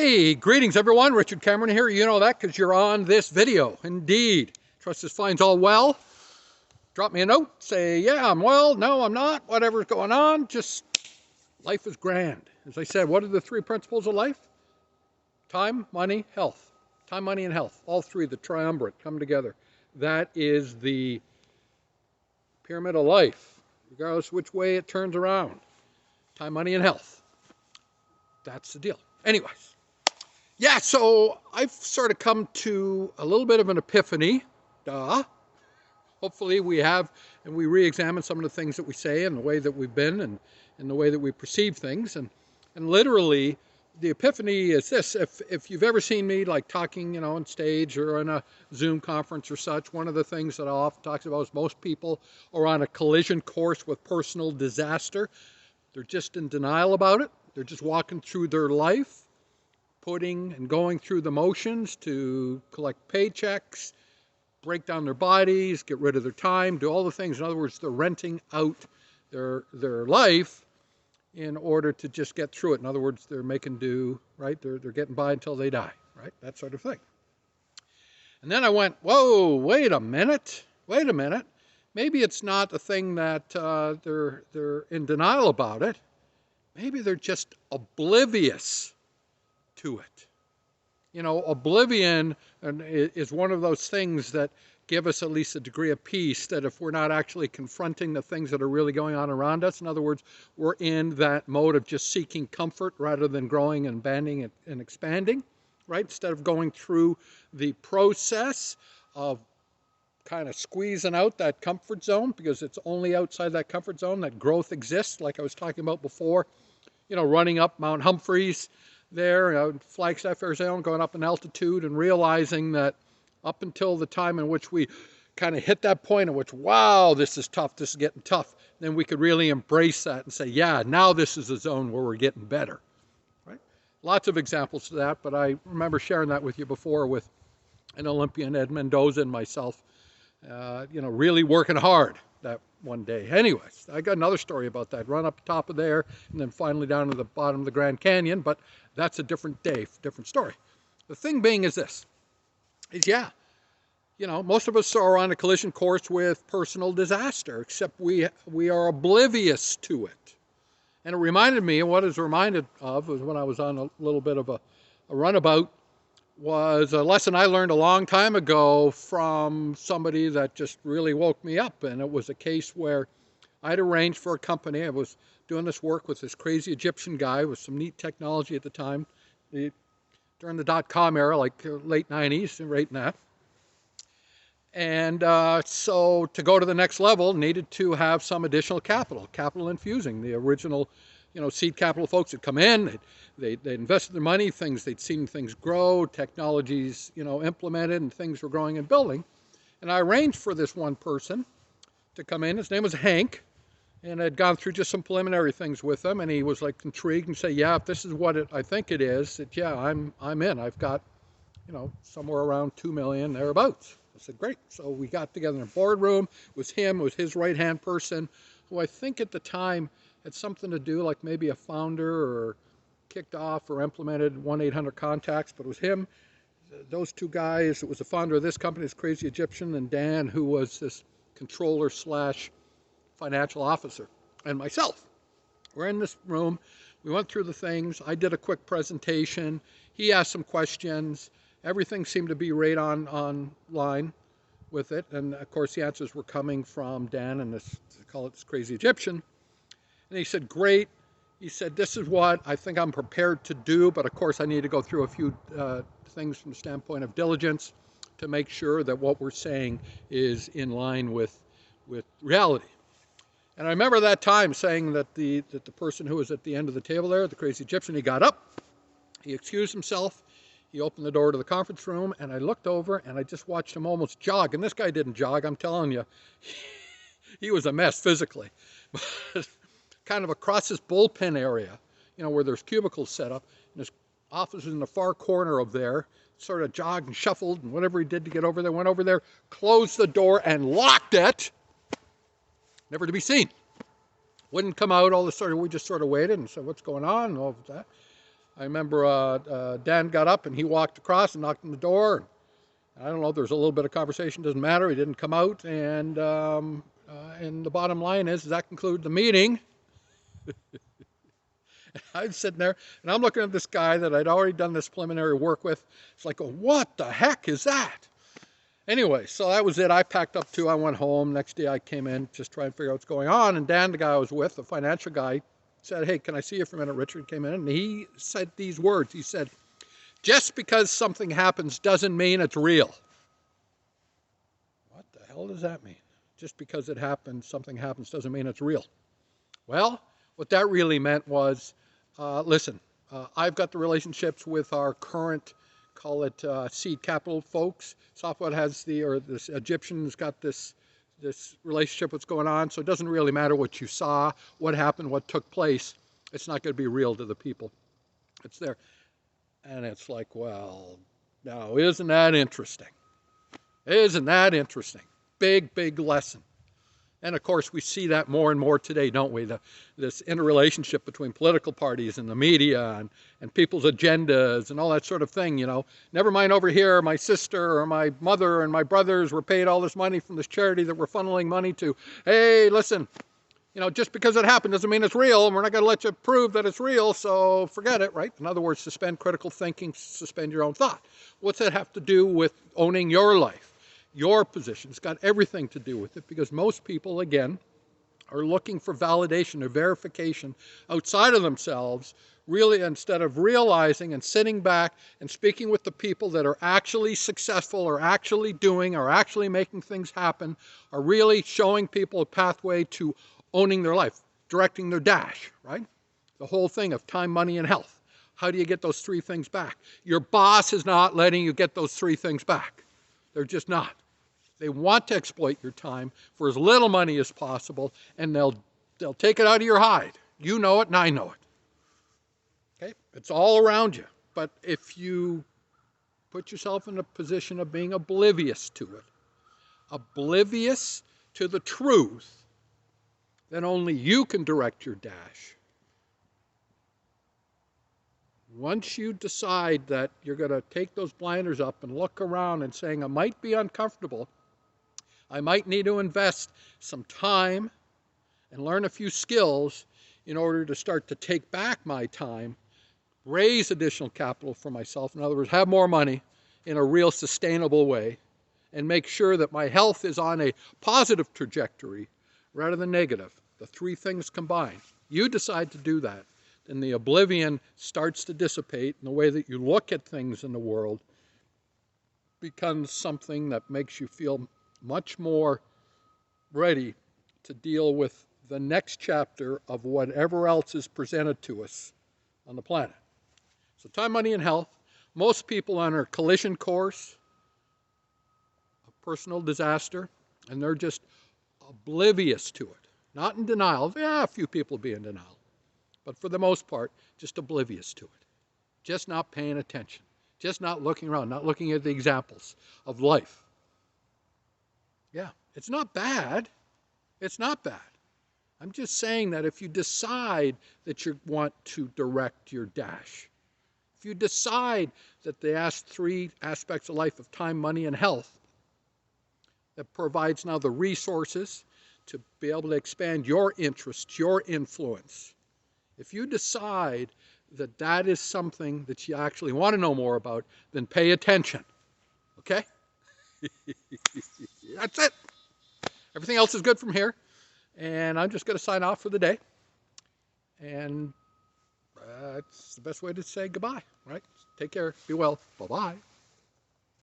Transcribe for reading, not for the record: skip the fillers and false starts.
Hey, greetings everyone. Richard Cameron here. You know that because you're on this video. Indeed. Trust this finds all well. Drop me a note. Say, yeah, I'm well. No, I'm not. Whatever's going on. Just life is grand. As I said, what are the three principles of life? Time, money, health. Time, money, and health. All three, the triumvirate, come together. That is the pyramid of life, regardless which way it turns around. Time, money, and health. That's the deal. Anyways. Yeah, so I've sort of come to a little bit of an epiphany. Hopefully we have, and we re-examine some of the things that we say and the way that we've been and the way that we perceive things. And literally, the epiphany is this. If you've ever seen me like talking, on stage or in a Zoom conference or such, one of the things that I often talk about is most people are on a collision course with personal disaster. They're just in denial about it. They're just walking through their life, putting and going through the motions to collect paychecks, break down their bodies, get rid of their time, do all the things. In other words, they're renting out their life in order to just get through it. In other words, they're making do, right? They're getting by until they die, right? That sort of thing. And then I went, whoa, wait a minute. Maybe it's not the thing that they're in denial about it. Maybe they're just oblivious to it. Oblivion is one of those things that give us at least a degree of peace, that if we're not actually confronting the things that are really going on around us, in other words, we're in that mode of just seeking comfort rather than growing and banding and expanding, right? Instead of going through the process of kind of squeezing out that comfort zone, because it's only outside that comfort zone that growth exists, like I was talking about before, running up Mount Humphreys there, Flagstaff, Arizona, going up in altitude and realizing that up until the time in which we kind of hit that point in which, wow, this is tough, this is getting tough, then we could really embrace that and say, yeah, now this is a zone where we're getting better, right? Lots of examples of that, but I remember sharing that with you before with an Olympian, Ed Mendoza, and myself, really working hard that one day. Anyways, I got another story about that. Run up the top of there and then finally down to the bottom of the Grand Canyon, but that's a different day, different story. The thing being is this, most of us are on a collision course with personal disaster, except we are oblivious to it. And it reminded me, and what I was reminded of was when I was on a little bit of a runabout, was a lesson I learned a long time ago from somebody that just really woke me up. And it was a case where I'd arranged for a company. I was doing this work with this crazy Egyptian guy with some neat technology at the time, during the dot-com era, like late 90s, right in that. And so to go to the next level, needed to have some additional capital infusing. The original seed capital folks had come in, they invested their money, they'd seen things grow, technologies, implemented, and things were growing and building. And I arranged for this one person to come in. His name was Hank, and I'd gone through just some preliminary things with him, and he was like intrigued and say, yeah, if this is what I think it is, that yeah, I'm in. I've got, somewhere around 2 million thereabouts. I said, great. So we got together in a boardroom. It was him, it was his right-hand person, who I think at the time had something to do, like maybe a founder or kicked off or implemented 1-800-CONTACTS, but it was him, those two guys. It was the founder of this company, this crazy Egyptian, and Dan, who was this controller / financial officer, and myself. We're in this room. We went through the things. I did a quick presentation. He asked some questions. Everything seemed to be right on line with it. And of course, the answers were coming from Dan and this crazy Egyptian. And he said, great. He said, this is what I think I'm prepared to do, but of course I need to go through a few things from the standpoint of diligence to make sure that what we're saying is in line with reality. And I remember that time saying that the person who was at the end of the table there, the crazy Egyptian, he got up, he excused himself, he opened the door to the conference room, and I looked over and I just watched him almost jog. And this guy didn't jog, I'm telling you. He was a mess physically. Kind of across this bullpen area, where there's cubicles set up, and his office is in the far corner of there, sort of jogged and shuffled, and whatever he did to get over there, went over there, closed the door and locked it, never to be seen. Wouldn't come out. All of a sudden, we just sort of waited and said, what's going on, and all of that. I remember Dan got up and he walked across and knocked on the door. And I don't know, there's a little bit of conversation, doesn't matter. He didn't come out. And the bottom line is that concluded the meeting. I'm sitting there and I'm looking at this guy that I'd already done this preliminary work with. It's like, what the heck is that? Anyway, so that was it. I packed up too. I went home. Next day I came in, just trying to figure out what's going on. And Dan, the guy I was with, the financial guy, said, hey, can I see you for a minute? Richard came in and he said these words. He said, just because something happens doesn't mean it's real. What the hell does that mean? Just because it happens, something happens doesn't mean it's real. Well, what that really meant was, listen, I've got the relationships with our current, call it seed capital folks. Software has this Egyptian's got this relationship, what's going on. So it doesn't really matter what you saw, what happened, what took place. It's not going to be real to the people. It's there. And it's like, well, now isn't that interesting? Isn't that interesting? Big, big lesson. And of course, we see that more and more today, don't we? This interrelationship between political parties and the media and people's agendas and all that sort of thing, you know. Never mind over here, my sister or my mother and my brothers were paid all this money from this charity that we're funneling money to. Hey, listen, you know, just because it happened doesn't mean it's real, and we're not going to let you prove that it's real, so forget it, right? In other words, suspend critical thinking, suspend your own thought. What's that have to do with owning your life? Your position. It's got everything to do with it because most people, again, are looking for validation or verification outside of themselves, really, instead of realizing and sitting back and speaking with the people that are actually successful or actually doing or actually making things happen, are really showing people a pathway to owning their life, directing their dash, right? The whole thing of time, money, and health. How do you get those three things back? Your boss is not letting you get those three things back. They're just not. They want to exploit your time for as little money as possible, and they'll take it out of your hide. You know it, and I know it. Okay? It's all around you. But if you put yourself in a position of being oblivious to it, oblivious to the truth, then only you can direct your dash. Once you decide that you're going to take those blinders up and look around and saying, I might be uncomfortable, I might need to invest some time and learn a few skills in order to start to take back my time, raise additional capital for myself, in other words, have more money in a real sustainable way, and make sure that my health is on a positive trajectory rather than negative. The three things combined. You decide to do that, then the oblivion starts to dissipate, and the way that you look at things in the world becomes something that makes you feel much more ready to deal with the next chapter of whatever else is presented to us on the planet. So time, money, and health. Most people on a collision course, a personal disaster, and they're just oblivious to it. Not in denial. Yeah, a few people will be in denial. But for the most part, just oblivious to it. Just not paying attention. Just not looking around, not looking at the examples of life. Yeah, it's not bad. It's not bad. I'm just saying that if you decide that you want to direct your dash, if you decide that the three aspects of life of time, money, and health that provides now the resources to be able to expand your interests, your influence, if you decide that that is something that you actually want to know more about, then pay attention. Okay? That's it. Everything else is good from here. And I'm just going to sign off for the day. And that's the best way to say goodbye, right? Take care. Be well. Bye-bye.